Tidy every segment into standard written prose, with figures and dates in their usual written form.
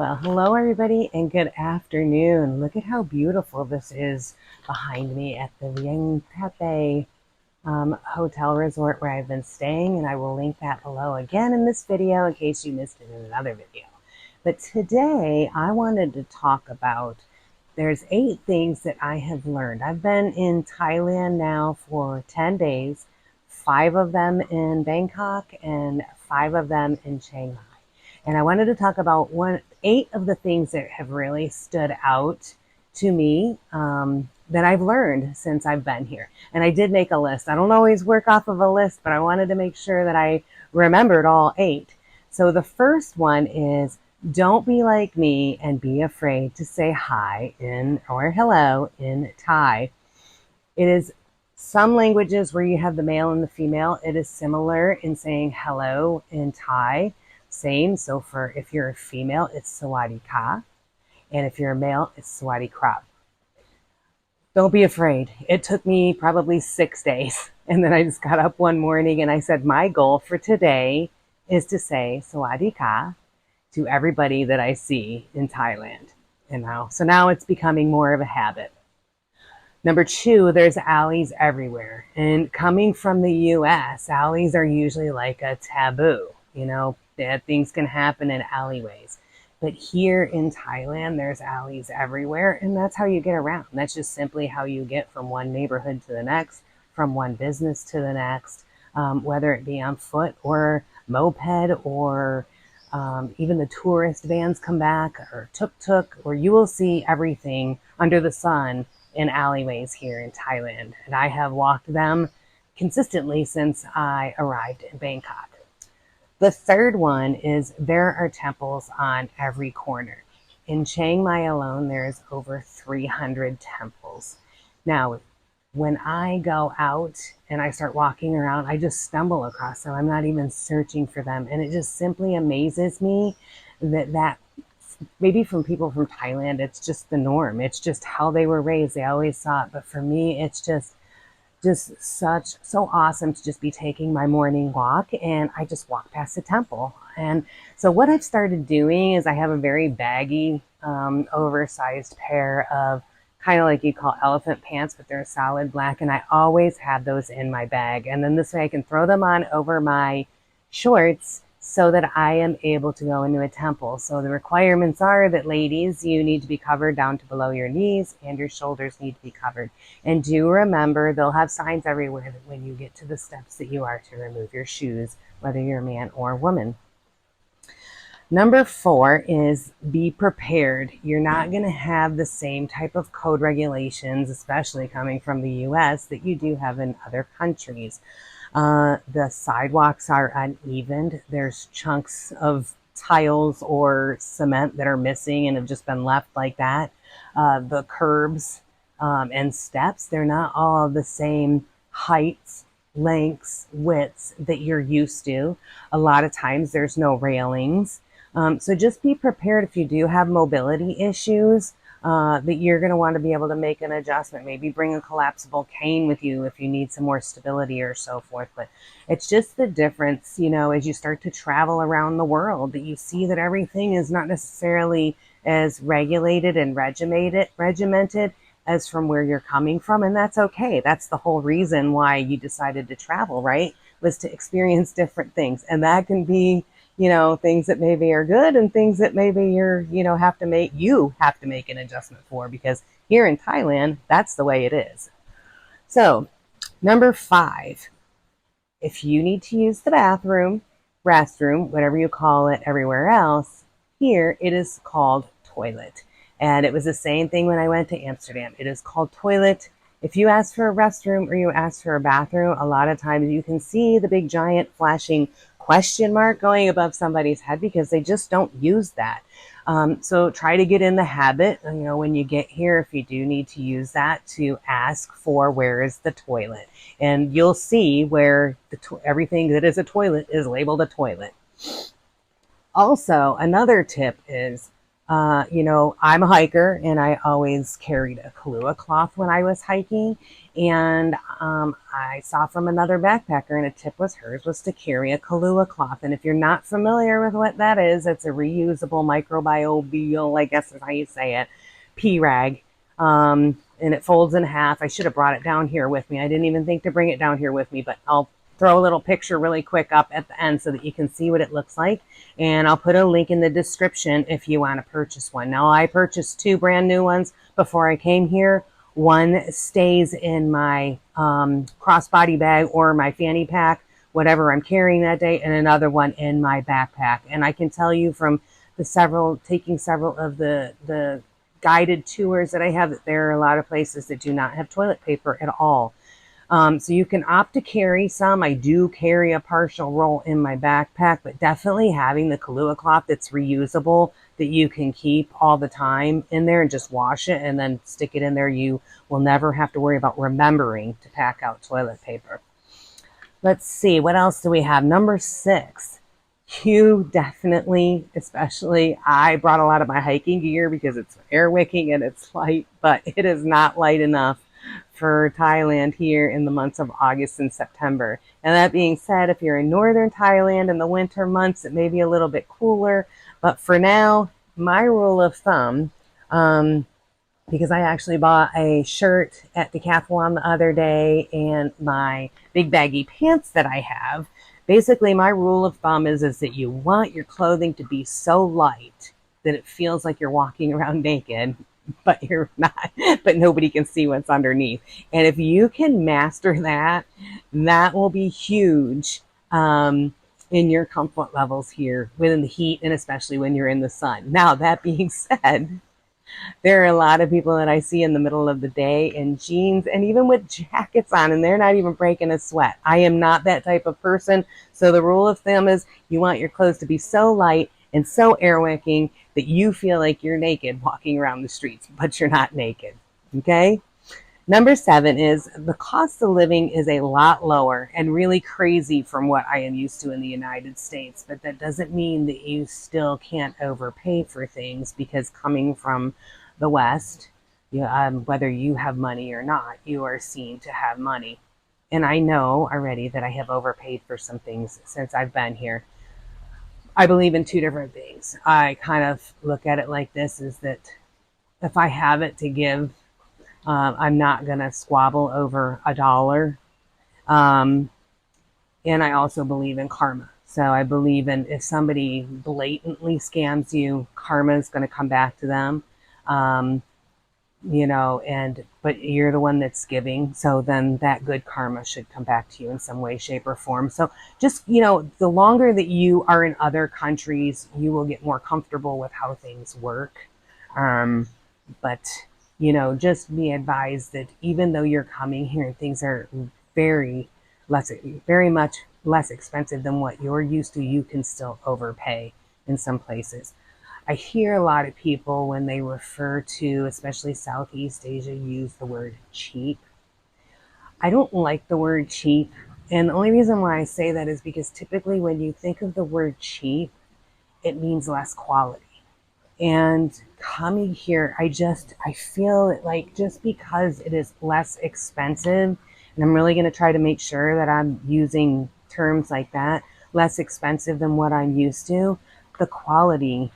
Well, hello everybody and good afternoon. Look at how beautiful this is behind me at the Vieng Taipei hotel resort where I've been staying, and I will link that below again in this video in case you missed it in another video. But today I wanted to talk about there's 8 things that I have learned. I've been in Thailand now for 10 days, 5 of them in Bangkok and 5 of them in Chiang Mai. And I wanted to talk about 8 of the things that have really stood out to me that I've learned since I've been here. And I did make a list. I don't always work off of a list, but I wanted to make sure that I remembered all 8. So the first one is don't be like me and be afraid to say hi in or hello in Thai. It is some languages where you have the male and the female. It is similar in saying hello in Thai. Same. So for if you're a female, it's Sawadi Ka. And if you're a male, it's Sawadi Krap. Don't be afraid. It took me probably 6 days. And then I just got up one morning and I said, my goal for today is to say Sawadi Ka to everybody that I see in Thailand. So now it's becoming more of a habit. Number 2, there's alleys everywhere. And coming from the US, alleys are usually like a taboo. Bad things can happen in alleyways. But here in Thailand, there's alleys everywhere, and that's how you get around. That's just simply how you get from one neighborhood to the next, from one business to the next, whether it be on foot or moped or even the tourist vans come back or tuk-tuk, or you will see everything under the sun in alleyways here in Thailand. And I have walked them consistently since I arrived in Bangkok. The third one is there are temples on every corner. In Chiang Mai alone, there's over 300 temples. Now, when I go out and I start walking around, I just stumble across them. I'm not even searching for them. And it just simply amazes me that maybe from people from Thailand, it's just the norm. It's just how they were raised. They always saw it. But for me, it's just so awesome to just be taking my morning walk, and I just walk past the temple. And so what I've started doing is I have a very baggy, oversized pair of kind of like you call elephant pants, but they're solid black, and I always have those in my bag. And then this way I can throw them on over my shorts so that I am able to go into a temple. So the requirements are that, ladies, you need to be covered down to below your knees and your shoulders need to be covered. And do remember, they'll have signs everywhere that when you get to the steps that you are to remove your shoes, whether you're a man or a woman. Number 4 is be prepared. You're not going to have the same type of code regulations, especially coming from the US, that you do have in other countries. The sidewalks are uneven. There's chunks of tiles or cement that are missing and have just been left like that. The curbs and steps, they're not all the same heights, lengths, widths that you're used to. A lot of times there's no railings. So just be prepared if you do have mobility issues. That you're going to want to be able to make an adjustment. Maybe bring a collapsible cane with you if you need some more stability or so forth. But it's just the difference, as you start to travel around the world, that you see that everything is not necessarily as regulated and regimented as from where you're coming from. And that's okay. That's the whole reason why you decided to travel, right? Was to experience different things. And that can be things that maybe are good and things that maybe you have to make an adjustment for, because here in Thailand, that's the way it is. So number 5, if you need to use the bathroom, restroom, whatever you call it everywhere else, here it is called toilet. And it was the same thing when I went to Amsterdam. It is called toilet. If you ask for a restroom or you ask for a bathroom, a lot of times you can see the big giant flashing question mark going above somebody's head because they just don't use that. So try to get in the habit, when you get here, if you do need to use that, to ask for where is the toilet. And you'll see where everything that is a toilet is labeled a toilet. Also, another tip is You know, I'm a hiker and I always carried a Kahlua cloth when I was hiking. And I saw from another backpacker, and a tip was hers was to carry a Kahlua cloth. And if you're not familiar with what that is, it's a reusable microbial, I guess is how you say it, pea rag. And it folds in half. I should have brought it down here with me. I didn't even think to bring it down here with me, but I'll throw a little picture really quick up at the end so that you can see what it looks like. And I'll put a link in the description if you want to purchase one. Now, I purchased 2 brand new ones before I came here. One stays in my crossbody bag or my fanny pack, whatever I'm carrying that day, and another one in my backpack. And I can tell you from taking several of the guided tours that I have, that there are a lot of places that do not have toilet paper at all. So you can opt to carry some. I do carry a partial roll in my backpack, but definitely having the Kahlua cloth that's reusable, that you can keep all the time in there and just wash it and then stick it in there. You will never have to worry about remembering to pack out toilet paper. Let's see, what else do we have? Number 6. You definitely, especially, I brought a lot of my hiking gear because it's air wicking and it's light, but it is not light enough for Thailand here in the months of August and September. And that being said, if you're in northern Thailand in the winter months, it may be a little bit cooler. But for now, my rule of thumb, because I actually bought a shirt at Decathlon the other day and my big baggy pants that I have, basically my rule of thumb is that you want your clothing to be so light that it feels like you're walking around naked, but you're not, but nobody can see what's underneath. And if you can master that, that will be huge in your comfort levels here within the heat, and especially when you're in the sun. Now, that being said, there are a lot of people that I see in the middle of the day in jeans and even with jackets on, and they're not even breaking a sweat. I am not that type of person. So the rule of thumb is you want your clothes to be so light and so air wicking that you feel like you're naked walking around the streets, but you're not naked. Okay? Number 7 is the cost of living is a lot lower and really crazy from what I am used to in the United States. But that doesn't mean that you still can't overpay for things, because coming from the West, whether you have money or not, you are seen to have money. And I know already that I have overpaid for some things since I've been here. I believe in 2 different things. I kind of look at it like this, is that if I have it to give, I'm not going to squabble over a dollar. And I also believe in karma. So I believe in, if somebody blatantly scams you, karma is going to come back to them. But you're the one that's giving. So then that good karma should come back to you in some way, shape, or form. So just, the longer that you are in other countries, you will get more comfortable with how things work. But just be advised that even though you're coming here and things are very much less expensive than what you're used to, you can still overpay in some places. I hear a lot of people, when they refer to, especially Southeast Asia, use the word cheap. I don't like the word cheap. And the only reason why I say that is because typically when you think of the word cheap, it means less quality. And coming here, I feel like just because it is less expensive, and I'm really going to try to make sure that I'm using terms like that, less expensive than what I'm used to, the quality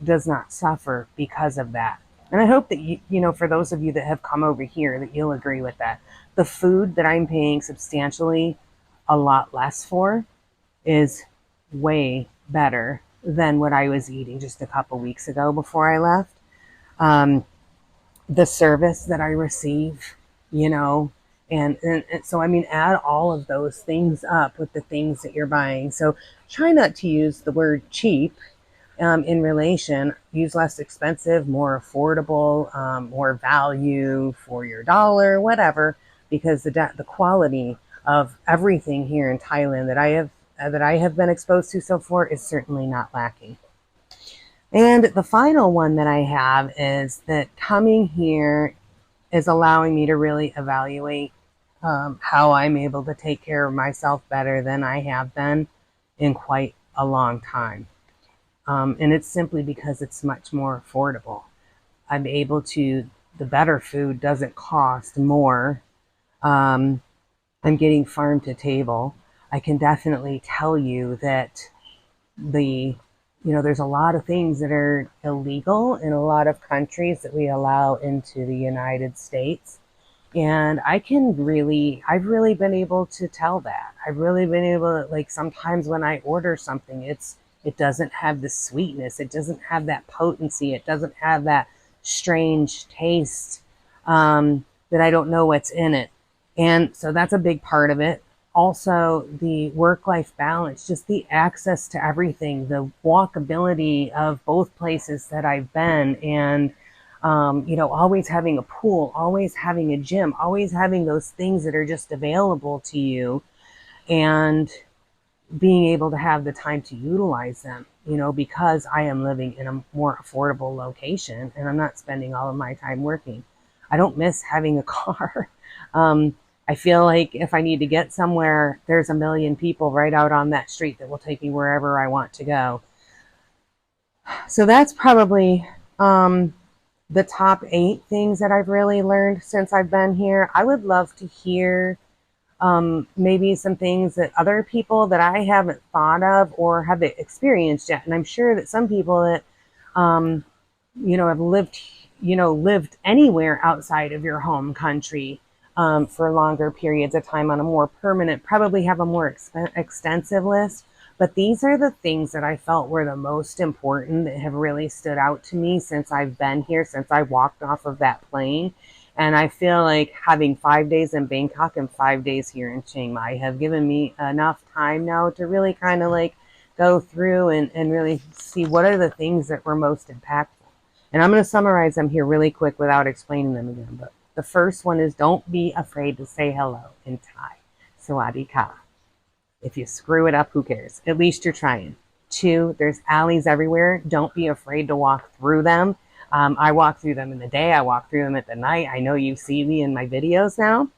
does not suffer because of that. And I hope that, for those of you that have come over here, that you'll agree with that. The food that I'm paying substantially a lot less for is way better than what I was eating just a couple weeks ago before I left. The service that I receive, and so, add all of those things up with the things that you're buying. So try not to use the word cheap in relation. Use less expensive, more affordable, more value for your dollar, whatever, because the quality of everything here in Thailand that I have been exposed to so far is certainly not lacking. And the final one that I have is that coming here is allowing me to really evaluate how I'm able to take care of myself better than I have been in quite a long time. And it's simply because it's much more affordable. I'm able to, the better food doesn't cost more. Um, I'm getting farm to table. I can definitely tell you that there's a lot of things that are illegal in a lot of countries that we allow into the United States. And I've really been able to tell that. I've really been able to, like, sometimes when I order something, it doesn't have the sweetness, it doesn't have that potency, it doesn't have that strange taste, that I don't know what's in it. And so that's a big part of it. Also, the work-life balance, just the access to everything, the walkability of both places that I've been, and always having a pool, always having a gym, always having those things that are just available to you, and being able to have the time to utilize them, because I am living in a more affordable location and I'm not spending all of my time working. I don't miss having a car. um, I feel like if I need to get somewhere, there's a million people right out on that street that will take me wherever I want to go. So that's probably the top 8 things that I've really learned since I've been here. I would love to hear maybe some things that other people that I haven't thought of or have experienced yet. And I'm sure that some people that, have lived anywhere outside of your home country for longer periods of time on a more permanent, probably have a more extensive list. But these are the things that I felt were the most important that have really stood out to me since I've been here, since I walked off of that plane. And I feel like having 5 days in Bangkok and 5 days here in Chiang Mai have given me enough time now to really kind of like go through and really see what are the things that were most impactful. And I'm going to summarize them here really quick without explaining them again. But the first one is, don't be afraid to say hello in Thai. Sawadee ka. If you screw it up, who cares? At least you're trying. 2, there's alleys everywhere. Don't be afraid to walk through them. I walk through them in the day. I walk through them at the night. I know you see me in my videos now.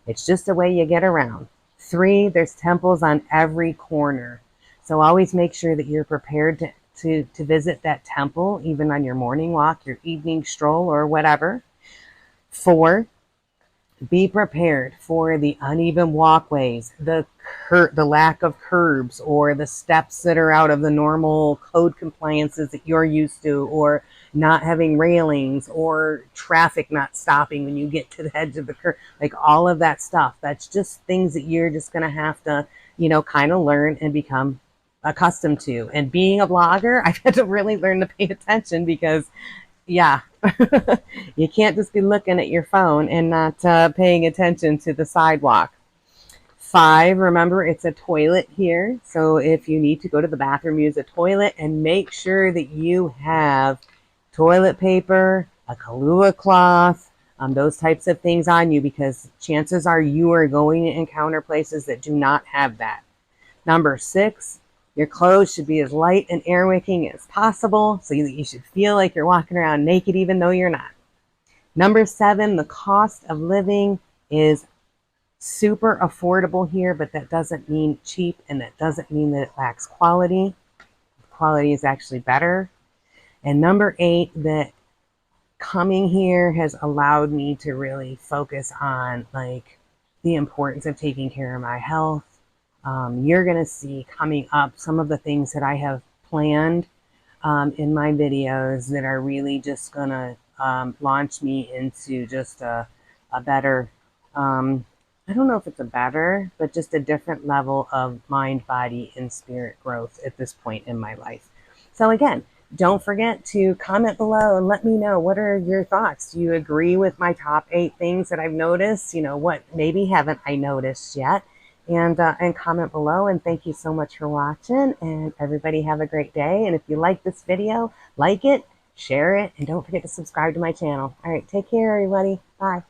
It's just the way you get around. 3, there's temples on every corner. So always make sure that you're prepared to visit that temple, even on your morning walk, your evening stroll, or whatever. 4, be prepared for the uneven walkways, the lack of curbs, or the steps that are out of the normal code compliances that you're used to, or not having railings, or traffic not stopping when you get to the edge of the curb. Like all of that stuff. That's just things that you're just going to have to, kind of learn and become accustomed to. And being a blogger, I've had to really learn to pay attention because, yeah, you can't just be looking at your phone and not paying attention to the sidewalk. 5, remember it's a toilet here. So if you need to go to the bathroom, use a toilet, and make sure that you have toilet paper, a Kahlua cloth, those types of things on you, because chances are you are going to encounter places that do not have that. Number 6, your clothes should be as light and air wicking as possible, so that you should feel like you're walking around naked even though you're not. Number 7, the cost of living is super affordable here, but that doesn't mean cheap, and that doesn't mean that it lacks quality. Quality is actually better. And number 8, that coming here has allowed me to really focus on like the importance of taking care of my health. You're going to see coming up some of the things that I have planned in my videos that are really just going to launch me into just a better, I don't know if it's a better, but just a different level of mind, body, and spirit growth at this point in my life. So again, don't forget to comment below and let me know, what are your thoughts? Do you agree with my top 8 things that I've noticed? What maybe haven't I noticed yet? And comment below. And thank you so much for watching, and everybody have a great day. And if you like this video, like it, share it, and don't forget to subscribe to my channel. All right, take care, everybody. Bye.